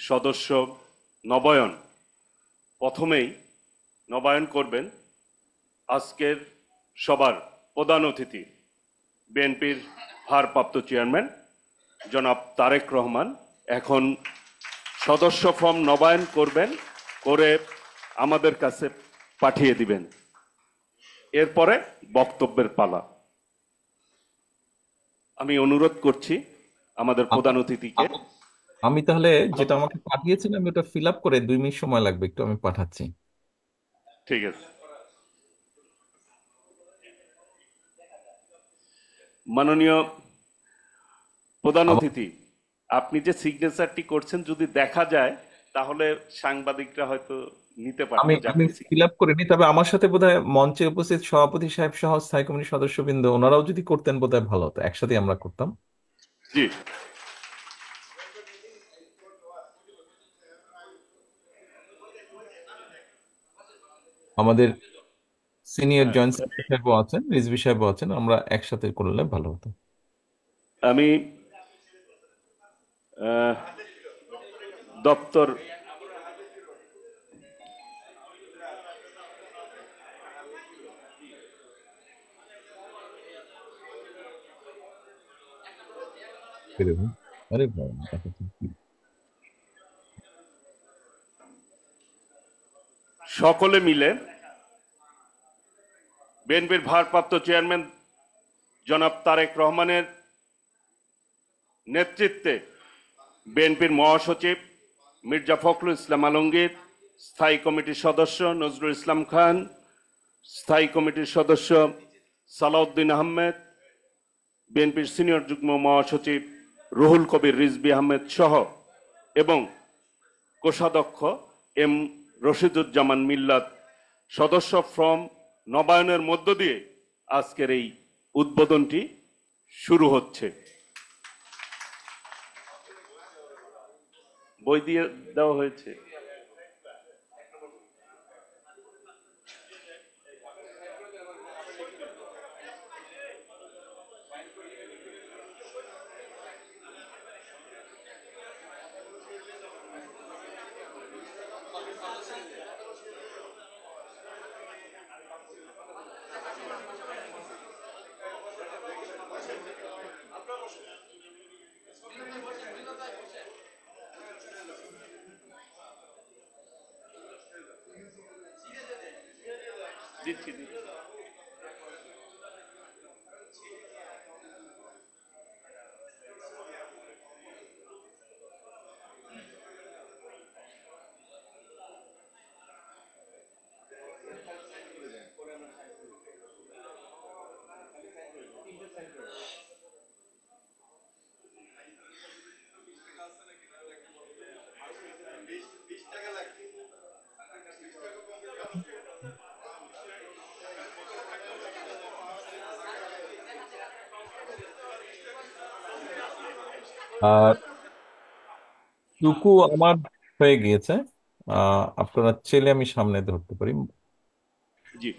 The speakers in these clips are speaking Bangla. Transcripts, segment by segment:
সদস্য নবায়ন। প্রথমেই নবায়ন করবেন আজকের সবার প্রধান অতিথি বিএনপির ভারপ্রাপ্ত চেয়ারম্যান জনাব তারেক রহমান। এখন সদস্য ফর্ম নবায়ন করবেন, করে আমাদের কাছে পাঠিয়ে দিবেন। এরপরে বক্তব্যের পালা। আমি অনুরোধ করছি আমাদের প্রধান অতিথিকে। আমি তাহলে যেটা আমাকে পাঠিয়েছেন আমি ওটা ফিল আপ করে 2 মিনিট সময় লাগবে, একটু আমি পাঠাচ্ছি। ঠিক আছে। মাননীয় প্রধান আমার অতিথি, আপনি যে সিগনেচারটি করছেন যদি দেখা যায় তাহলে সাংবাদিকরা হয়তো নিতে আমি পারতো যে আমি আপনি ফিল আপ করে নিই, তবে আমার সাথে বোধহয় মঞ্চে উপস্থিত সভাপতি সাহেব সহ স্থায়ী কমিটির সদস্যবৃন্দ ওনারাও যদি করতেন বোধহয় ভালো হতো, একসাথে আমরা করতাম। জি। আমাদের সিনিয়র জয়েন্ট সেক্রেটারি সাহেবও আছেন, রিজভী সাহেবও আছেন, আমরা একসাথে করলে ভালো হতো। আমি দপ্তর এরকম। আরে বাবা, এটা তো কি! সকলে মিলে বিএনপির ভারপ্রাপ্ত চেয়ারম্যান জনাব তারেক রহমানের নেতৃত্বে বিএনপির মহাসচিব মির্জা ফখরুল ইসলাম আলমগীর, স্থায়ী কমিটির সদস্য নজরুল ইসলাম খান, স্থায়ী কমিটির সদস্য সালাউদ্দিন আহমেদ, বিএনপির সিনিয়র যুগ্ম মহাসচিব রুহুল কবির রিজভী আহমেদ সহ এবং কোষাধ্যক্ষ এম রশিদুজ্জামান মিল্লাত সদস্য ফর্ম নবায়নের মধ্য দিয়ে আজকের এই উদ্বোধনটি শুরু হচ্ছে। বই দিয়ে দেওয়া হয়েছে। দিচ্ছি দিচ্ছি। আর টুকু আমার হয়ে গিয়েছে। আপনারা চাইলে আমি সামনে ধরতে পারি। জি।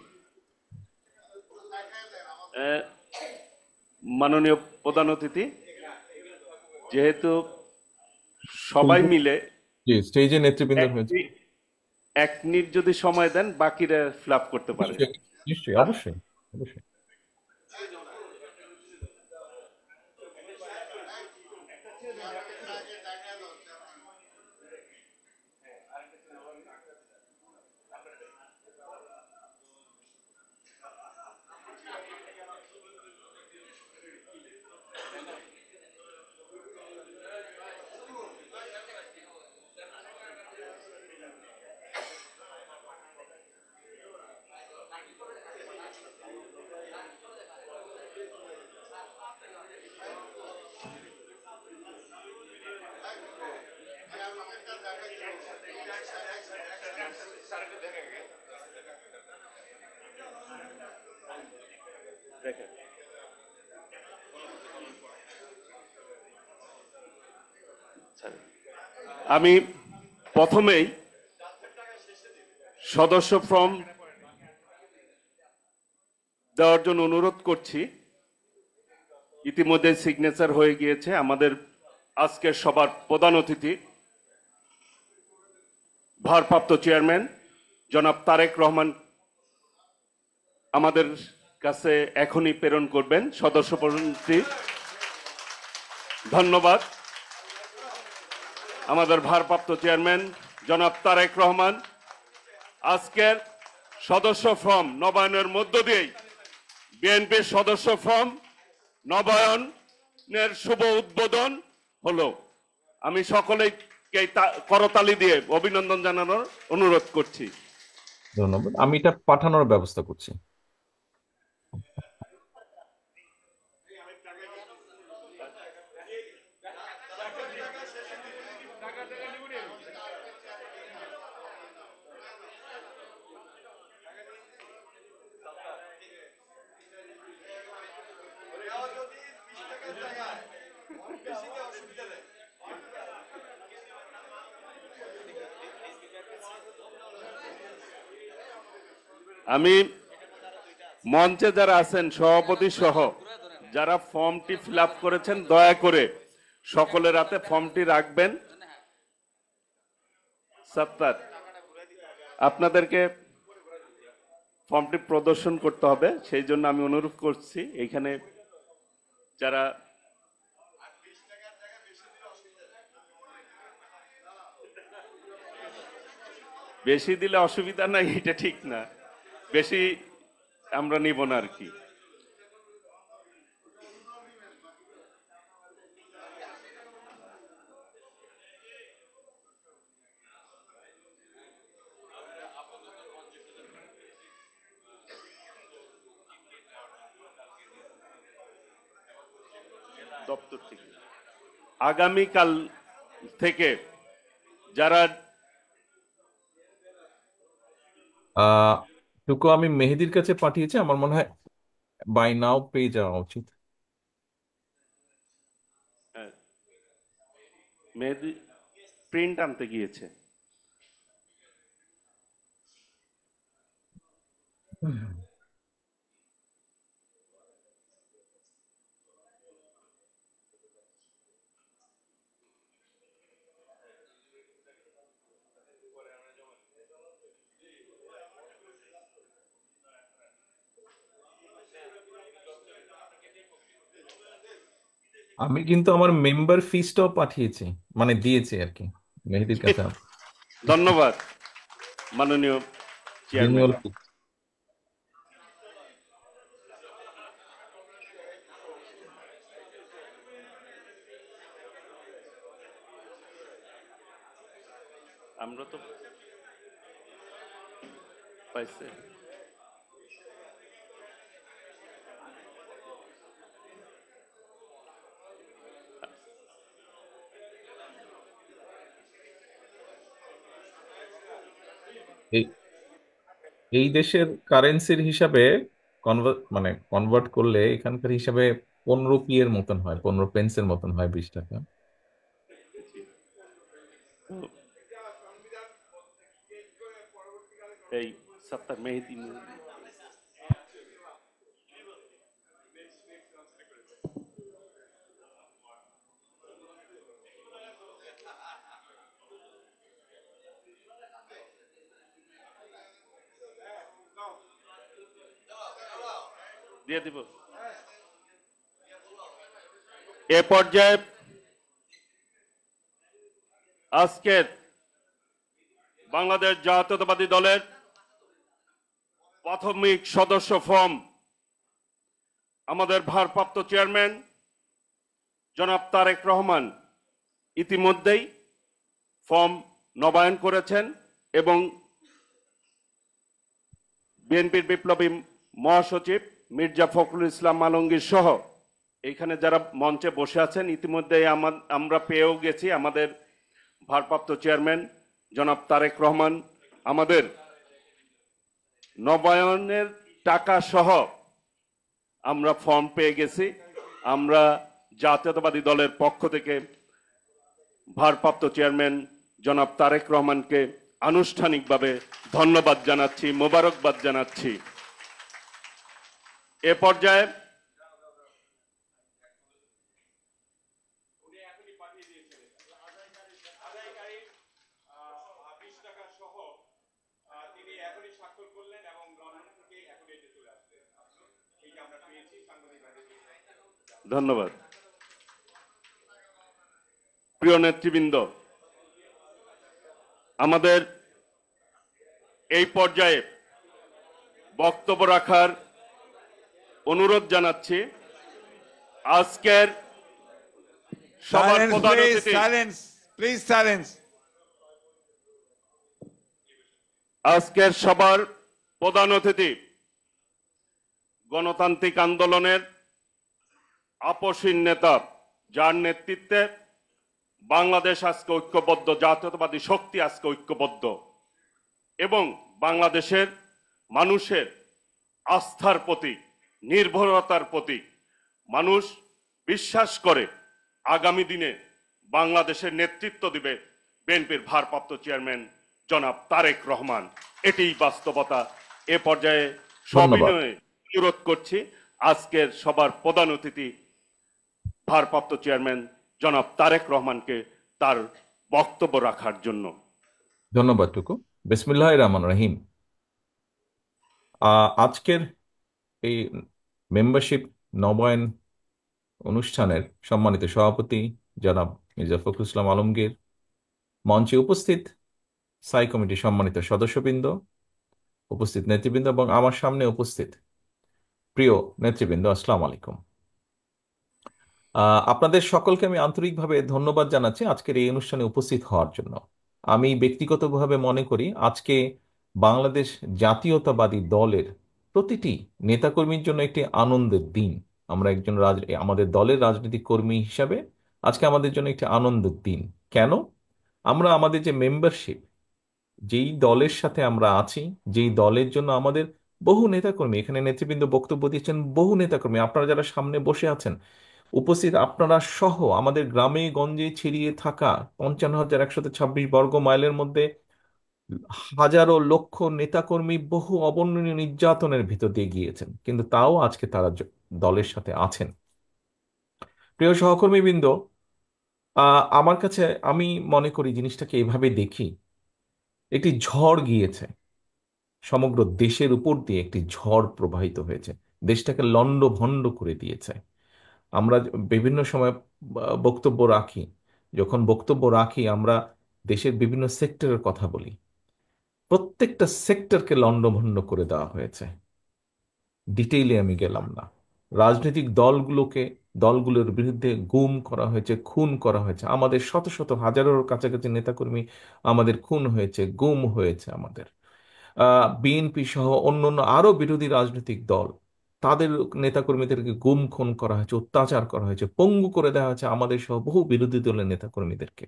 মাননীয় প্রধান অতিথি, যেহেতু সবাই টুকু, মিলে জি, স্টেজে নেতৃবৃন্দ এক হয়েছে। এক মিনিট যদি সময় দেন বাকিরা ফ্লাপ করতে পারে। নিশ্চয়ই, নিশ্চয়ই, অবশ্যই, অবশ্যই। দেখেন, আমি প্রথমেই সদস্য ফর্ম দেওয়ার জন্য অনুরোধ করছি। ইতিমধ্যে সিগনেচার হয়ে গিয়েছে। আমাদের আজকের সবার প্রধান অতিথি ভারপ্রাপ্ত চেয়ারম্যান জনাব তারেক রহমান আমাদের কাছে এখনই প্রেরণ করবেন সদস্যপদটি। ধন্যবাদ। আমাদের ভারপ্রাপ্ত চেয়ারম্যান জনাব তারেক রহমান আজকের সদস্য ফর্ম নবায়নের মধ্য দিয়েই বিএনপির সদস্য ফর্ম নবায়নের শুভ উদ্বোধন হলো। আমি সকলেইকে করতালি দিয়ে অভিনন্দন জানানোর অনুরোধ করছি। ধন্যবাদ। আমি এটা পাঠানোর ব্যবস্থা করছি। আমি মঞ্চে যারা আছেন সভাপতি সহ যারা ফর্মটি ফিল আপ করেছেন দয়া করে সকলের হাতে ফর্মটি রাখবেন। সত্তার আপনাদেরকে ফর্মটি প্রদর্শন করতে হবে, সেই জন্য আমি অনুরোধ করছি এখানে যারা বেশি দিলে অসুবিধা নাই, এটা ঠিক না, বেশি আমরা নিব না আর কি। দপ্তর থেকে আগামীকাল থেকে যারা টুকু আমি মেহেদির কাছে পাঠিয়েছি, আমার মনে হয় বাই নাও পেয়ে যাওয়া উচিত। মেহেদি প্রিন্ট আনতে গিয়েছে। আমি কিন্তু আমার মেম্বার ফিসটাও পাঠিয়েছি, মানে দিয়েছি আর কি মেহেদির কাছে। ধন্যবাদ মাননীয় চেয়ারম্যান। রিনিউয়াল আমরা তো পাইছে এই এই দেশের কারেন্সির হিসাবে কনভার্ট করলে এখানকার হিসাবে 15 এর মতন হয়, 15 পেন্সের মতন হয়, 20 টাকা। এই সত্তার মেহেদি দিয়ে দিব। এ পর্যায়ে আজকের বাংলাদেশ জাতীয়তাবাদী দলের প্রাথমিক সদস্য ফর্ম আমাদের ভারপ্রাপ্ত চেয়ারম্যান জনাব তারেক রহমান ইতিমধ্যেই ফর্ম নবায়ন করেছেন এবং বিএনপির বিপ্লবী মহাসচিব মির্জা ফখরুল ইসলাম আলমগীর সহ এখানে যারা মঞ্চে বসে আছেন ইতিমধ্যেই আমরা পেয়েও গেছি। আমাদের ভারপ্রাপ্ত চেয়ারম্যান জনাব তারেক রহমান আমাদের নবায়নের টাকা সহ আমরা ফর্ম পেয়ে গেছি। আমরা জাতীয়তাবাদী দলের পক্ষ থেকে ভারপ্রাপ্ত চেয়ারম্যান জনাব তারেক রহমানকে আনুষ্ঠানিকভাবে ধন্যবাদ জানাচ্ছি, মোবারকবাদ জানাচ্ছি। এ পর্যায়ে ধন্যবাদ। প্রিয় নেতৃবৃন্দ, আমাদের এই পর্যায়ে বক্তব্য রাখার অনুরোধ জানাচ্ছি আজকের সবার Silence, প্রধান please. অতিথি Silence. Please, silence. আজকের সবার প্রধান অতিথি গণতান্ত্রিক আন্দোলনের আপসীন নেতা, যার নেতৃত্বে বাংলাদেশ আজকে ঐক্যবদ্ধ, জাতীয়তাবাদী শক্তি আজকে ঐক্যবদ্ধ এবং বাংলাদেশের মানুষের আস্থার প্রতীক, নির্ভরতার প্রতীক। মানুষ বিশ্বাস করে আগামী দিনে বাংলাদেশের নেতৃত্ব দিবে বিএনপির ভারপ্রাপ্ত চেয়ারম্যান জনাব তারেক রহমান। এটিই বাস্তবতা। এ পর্যায়ে ধন্যবাদ। সবিনয়ে অনুরোধ করছি আজকের সবার প্রধান অতিথি ভারপ্রাপ্ত চেয়ারম্যান জনাব তারেক রহমানকে তার বক্তব্য রাখার জন্য। ধন্যবাদ টুকু। বিসমিল্লাহির রহমানির রহিম। আজকের এই মেম্বারশিপ নবায়ন অনুষ্ঠানের সম্মানিত সভাপতি জনাব মির্জা ফখরুল ইসলাম আলমগীর, মঞ্চে উপস্থিত স্থায়ী কমিটির সম্মানিত সদস্যবৃন্দ, উপস্থিত নেতৃবৃন্দ এবং আমার সামনে উপস্থিত প্রিয় নেতৃবৃন্দ, আসসালামু আলাইকুম। আপনাদের সকলকে আমি আন্তরিকভাবে ধন্যবাদ জানাচ্ছি আজকের এই অনুষ্ঠানে উপস্থিত হওয়ার জন্য। আমি ব্যক্তিগতভাবে মনে করি আজকে বাংলাদেশ জাতীয়তাবাদী দলের প্রতিটি নেতাকর্মীর জন্য একটি আনন্দের দিন। আমরা আমাদের দলের রাজনৈতিক কর্মী হিসাবে আজকে আমাদের জন্য একটি আনন্দের দিন। কেন? আমরা আমাদের যে মেম্বারশিপ, যেই দলের সাথে আমরা আছি, যেই দলের জন্য আমাদের বহু নেতাকর্মী, এখানে নেতৃবৃন্দ বক্তব্য দিচ্ছেন, বহু নেতাকর্মী, আপনারা যারা সামনে বসে আছেন উপস্থিত, আপনারা সহ আমাদের গ্রামে গঞ্জে ছড়িয়ে থাকা 55,126 বর্গ মাইলের মধ্যে হাজারো লক্ষ নেতাকর্মী বহু অবর্ণনীয় নির্যাতনের ভিতর দিয়ে গিয়েছেন, কিন্তু তাও আজকে তারা দলের সাথে আছেন। প্রিয় সহকর্মীবৃন্দ, আমার কাছে, আমি মনে করি জিনিসটাকে এভাবে দেখি, একটি ঝড় গিয়েছে, সমগ্র দেশের উপর দিয়ে একটি ঝড় প্রবাহিত হয়েছে, দেশটাকে লণ্ডভণ্ড করে দিয়েছে। আমরা বিভিন্ন সময় বক্তব্য রাখি, যখন বক্তব্য রাখি আমরা দেশের বিভিন্ন সেক্টরের কথা বলি, প্রত্যেকটা সেক্টরকে লণ্ডভণ্ড করে দেওয়া হয়েছে। ডিটেইলে আমি গেলাম না। রাজনৈতিক দলগুলোর বিরুদ্ধে গুম করা হয়েছে, খুন করা হয়েছে, আমাদের শত শত হাজারের কাছাকাছি নেতাকর্মী আমাদের খুন হয়েছে, গুম হয়েছে। আমাদের বিএনপি সহ অন্যান্য আরো বিরোধী রাজনৈতিক দল, তাদের নেতাকর্মীদেরকে গুম খুন করা হয়েছে, অত্যাচার করা হয়েছে, পঙ্গু করে দেওয়া হয়েছে আমাদের সহ বহু বিরোধী দলের নেতাকর্মীদেরকে।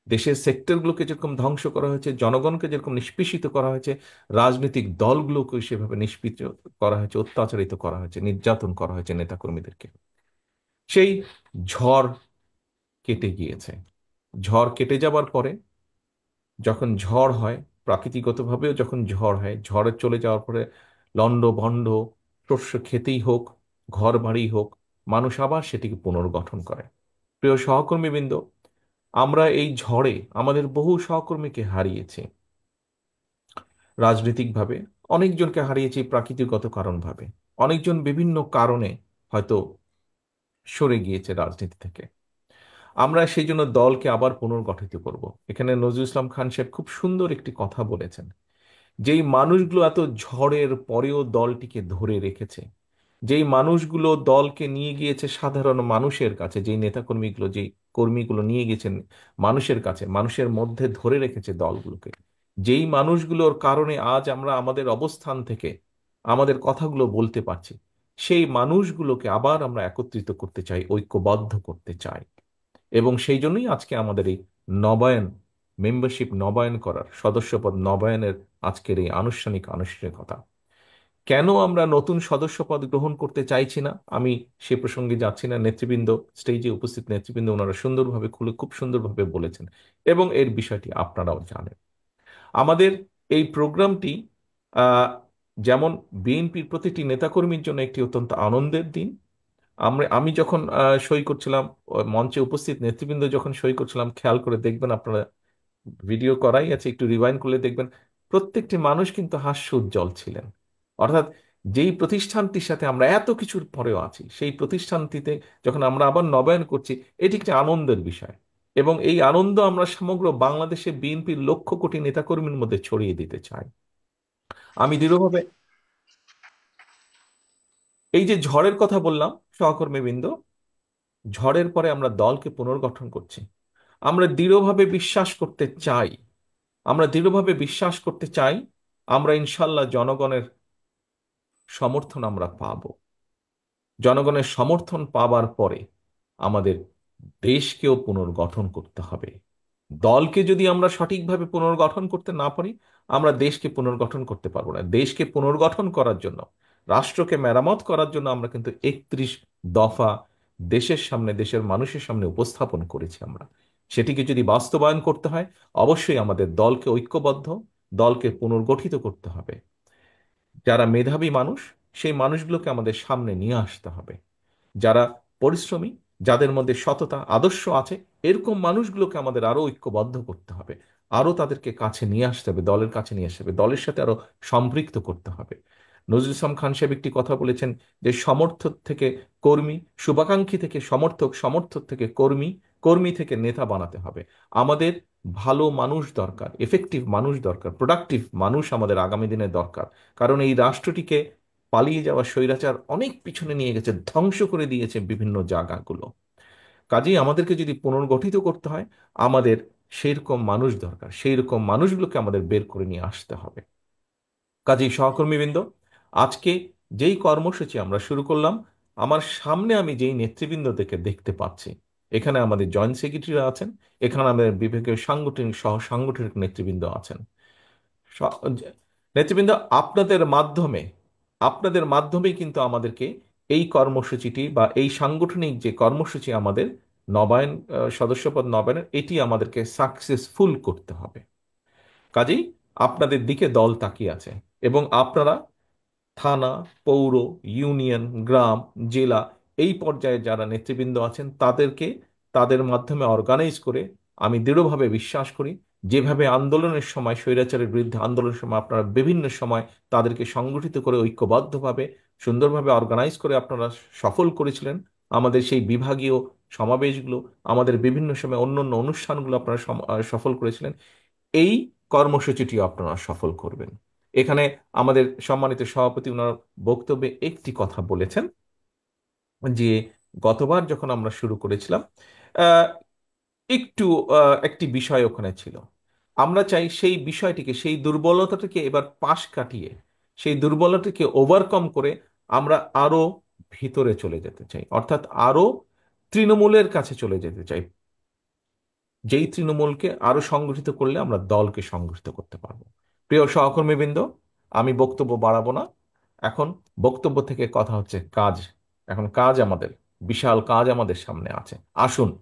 দেশের সেক্টরগুলোকে যেরকম ধ্বংস করা হয়েছে, জনগণকে যেরকম নিষ্পেষিত করা হয়েছে, রাজনৈতিক দলগুলোকে সেভাবে নিষ্পিত করা হয়েছে, অত্যাচারিত করা হয়েছে, নির্যাতন করা হয়েছে নেতাকর্মীদেরকে। সেই ঝড় কেটে গিয়েছে। ঝড় কেটে যাবার পরে যখন ঝড় হয়, প্রাকৃতিকগতভাবেও যখন ঝড় হয়, ঝড়ে চলে যাওয়ার পরে লণ্ডভণ্ড শস্য খেতেই হোক, ঘর বাড়ি হোক, মানুষ আবার সেটিকে পুনর্গঠন করে। প্রিয় সহকর্মীবৃন্দ, আমরা এই ঝড়ে আমাদের বহু সহকর্মীকে হারিয়েছি রাজনৈতিকভাবে, অনেকজনকে হারিয়েছি প্রাকৃতিকগত কারণভাবে, অনেকজন বিভিন্ন কারণে হয়তো সরে গিয়েছে রাজনীতি থেকে। আমরা সেই জন্য দলকে আবার পুনর্গঠিত করব। এখানে নজরুল ইসলাম খান সাহেব খুব সুন্দর একটি কথা বলেছেন, যেই মানুষগুলো এত ঝড়ের পরেও দলটিকে ধরে রেখেছে, যেই মানুষগুলো দলকে নিয়ে গিয়েছে সাধারণ মানুষের কাছে, যেই নেতাকর্মীগুলো, যেই কর্মীগুলো নিয়ে গেছেন মানুষের কাছে, মানুষের মধ্যে ধরে রেখেছে দলগুলোকে, যেই মানুষগুলোর কারণে আজ আমরা আমাদের অবস্থান থেকে আমাদের কথাগুলো বলতে পারছি, সেই মানুষগুলোকে আবার আমরা একত্রিত করতে চাই, ঐক্যবদ্ধ করতে চাই। এবং সেই জন্যই আজকে আমাদের এই নবায়ন, মেম্বারশিপ নবায়ন করার, সদস্যপদ নবায়নের আজকের এই আনুষ্ঠানিকতা। কেন আমরা নতুন সদস্যপদ গ্রহণ করতে চাইছি না, আমি সে প্রসঙ্গে যাচ্ছি না। নেতৃবৃন্দ, স্টেজে উপস্থিত নেতৃবৃন্দ, ওনারা সুন্দরভাবে খুব সুন্দরভাবে বলেছেন এবং এর বিষয়টি আপনারাও জানেন। আমাদের এই প্রোগ্রামটি আহ, যেমন বিএনপির প্রতিটি নেতাকর্মীর জন্য একটি অত্যন্ত আনন্দের দিন। আমি যখন সই করছিলাম, মঞ্চে উপস্থিত নেতৃবৃন্দ যখন সই করছিলাম, খেয়াল করে দেখবেন আপনারা, ভিডিও করাই আছে, একটু রিওয়াইন্ড করলে দেখবেন প্রত্যেকটি মানুষ কিন্তু হাস্যোজ্জ্বল ছিলেন। অর্থাৎ যেই প্রতিষ্ঠানটির সাথে আমরা এত কিছুর পরেও আছি, সেই প্রতিষ্ঠানটিতে যখন আমরা আবার নবায়ন করছি, এটি একটি আনন্দের বিষয়। এবং এই আনন্দ আমরা সমগ্র বাংলাদেশে বিএনপির লক্ষ কোটি নেতাকর্মীর মধ্যে ছড়িয়ে দিতে চাই। আমি দৃঢ়ভাবে এই যে ঝড়ের কথা বললাম সহকর্মীবৃন্দ, ঝড়ের পরে আমরা দলকে পুনর্গঠন করছি। আমরা দৃঢ়ভাবে বিশ্বাস করতে চাই, আমরা দৃঢ়ভাবে বিশ্বাস করতে চাই আমরা ইনশাল্লাহ জনগণের সমর্থন আমরা পাব। জনগণের সমর্থন পাবার পরে আমাদের দেশকেও পুনর্গঠন করতে হবে। দলকে যদি আমরা সঠিকভাবে পুনর্গঠন করতে না পারি, আমরা দেশকে পুনর্গঠন করতে পারবো না। দেশকে পুনর্গঠন করার জন্য, রাষ্ট্রকে মেরামত করার জন্য আমরা কিন্তু 31 দফা দেশের সামনে, দেশের মানুষের সামনে উপস্থাপন করেছি আমরা। সেটিকে যদি বাস্তবায়ন করতে হয়, অবশ্যই আমাদের দলকে ঐক্যবদ্ধ, দলকে পুনর্গঠিত করতে হবে। যারা মেধাবী মানুষ, সেই মানুষগুলোকে আমাদের সামনে নিয়ে আসতে হবে। যারা পরিশ্রমী, যাদের মধ্যে সততা আদর্শ আছে, এরকম মানুষগুলোকে আমাদের আরো ঐক্যবদ্ধ করতে হবে, আরো তাদেরকে কাছে নিয়ে আসতে হবে, দলের কাছে নিয়ে আসতে হবে, দলের সাথে আরো সম্পৃক্ত করতে হবে। নজরুল ইসলাম খান সাহেব একটি কথা বলেছেন যে সমর্থক থেকে কর্মী, শুভাকাঙ্ক্ষী থেকে সমর্থক, সমর্থক থেকে কর্মী, কর্মী থেকে নেতা বানাতে হবে। আমাদের ভালো মানুষ দরকার, এফেক্টিভ মানুষ দরকার, প্রোডাক্টিভ মানুষ আমাদের আগামী দিনে দরকার। কারণ এই রাষ্ট্রটিকে পালিয়ে যাওয়া স্বৈরাচার অনেক পিছনে নিয়ে গেছে, ধ্বংস করে দিয়েছে বিভিন্ন জায়গাগুলো। কাজেই আমাদেরকে যদি পুনর্গঠিত করতে হয়, আমাদের সেইরকম মানুষ দরকার, সেই রকম মানুষগুলোকে আমাদের বের করে নিয়ে আসতে হবে। কাজেই সহকর্মীবৃন্দ, আজকে যেই কর্মসূচি আমরা শুরু করলাম, আমার সামনে আমি যেই নেতৃবৃন্দদেরকে দেখতে পাচ্ছি, এখানে আমাদের জয়েন্ট সেক্রেটারিরা আছেন, এখানে আমাদের বিভাগীয় সাংগঠনিক সহ সাংগঠনিক নেতৃবৃন্দ আছেন। স- নেতৃবৃন্দ, আপনাদের মাধ্যমে, আপনাদের মাধ্যমেই কিন্তু আমাদেরকে এই কর্মসূচিটি বা এই সাংগঠনিক যে কর্মসূচি আমাদের নবায়ন, সদস্যপদ নবায়নের, এটি আমাদেরকে সাকসেসফুল করতে হবে। কাজেই আপনাদের দিকে দল তাকিয়ে আছে, এবং আপনারা থানা, পৌর, ইউনিয়ন, গ্রাম, জেলা, এই পর্যায়ে যারা নেতৃবৃন্দ আছেন, তাদেরকে তাদের মাধ্যমে অর্গানাইজ করে, আমি দৃঢ়ভাবে বিশ্বাস করি যেভাবে আন্দোলনের সময়, স্বৈরাচারের বিরুদ্ধে আন্দোলনের সময় আপনারা বিভিন্ন সময় তাদেরকে সংগঠিত করে ঐক্যবদ্ধভাবে সুন্দরভাবে অর্গানাইজ করে আপনারা সফল করেছিলেন, আমাদের সেই বিভাগীয় সমাবেশগুলো, আমাদের বিভিন্ন সময় অন্য অন্য অনুষ্ঠানগুলো আপনারা সফল করেছিলেন, এই কর্মসূচিটিও আপনারা সফল করবেন। এখানে আমাদের সম্মানিত সভাপতি ওনার বক্তব্যে একটি কথা বলেছেন যে গতবার যখন আমরা শুরু করেছিলাম, আহ, একটু একটি বিষয় ওখানে ছিল। আমরা চাই সেই বিষয়টিকে, সেই দুর্বলতাটাকে এবার পাশ কাটিয়ে, সেই দুর্বলতাকে ওভারকাম করে আমরা আরো ভিতরে চলে যেতে চাই, অর্থাৎ আরো তৃণমূলের কাছে চলে যেতে চাই। যেই তৃণমূলকে আরো সংগঠিত করলে আমরা দলকে সংগঠিত করতে পারবো। প্রিয় সহকর্মীবৃন্দ, আমি বক্তব্য বাড়াবো না। এখন বক্তব্য থেকে কথা হচ্ছে কাজ। এখন কাজ, আমাদের বিশাল কাজ আমাদের সামনে আছে। আসুন,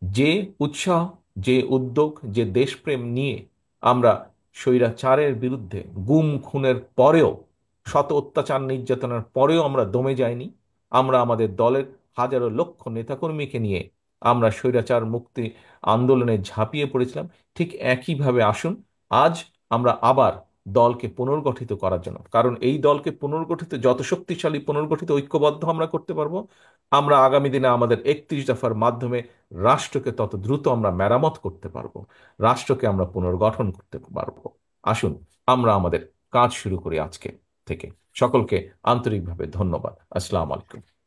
যে উৎসাহ, যে উদ্যোগ, যে দেশপ্রেম নিয়ে আমরা স্বৈরাচারের বিরুদ্ধে গুম খুনের পরেও, শত অত্যাচার নির্যাতনের পরেও আমরা দমে যাইনি। আমরা আমাদের দলের হাজারো লক্ষ নেতাকর্মীকে নিয়ে আমরা স্বৈরাচার মুক্তি আন্দোলনে ঝাঁপিয়ে পড়েছিলাম। ঠিক একইভাবে আসুন, আজ আমরা আবার দলকে পুনর্গঠিত করার জন্য, কারণ এই দলকে পুনর্গঠিত, যত শক্তিশালী পুনর্গঠিত ঐক্যবদ্ধ আমরা করতে পারবো, আমরা আগামী দিনে আমাদের 31 দফার মাধ্যমে রাষ্ট্রকে তত দ্রুত আমরা মেরামত করতে পারবো, রাষ্ট্রকে আমরা পুনর্গঠন করতে পারবো। আসুন আমরা আমাদের কাজ শুরু করি আজকে থেকে। সকলকে আন্তরিকভাবে ধন্যবাদ। আসসালামু আলাইকুম।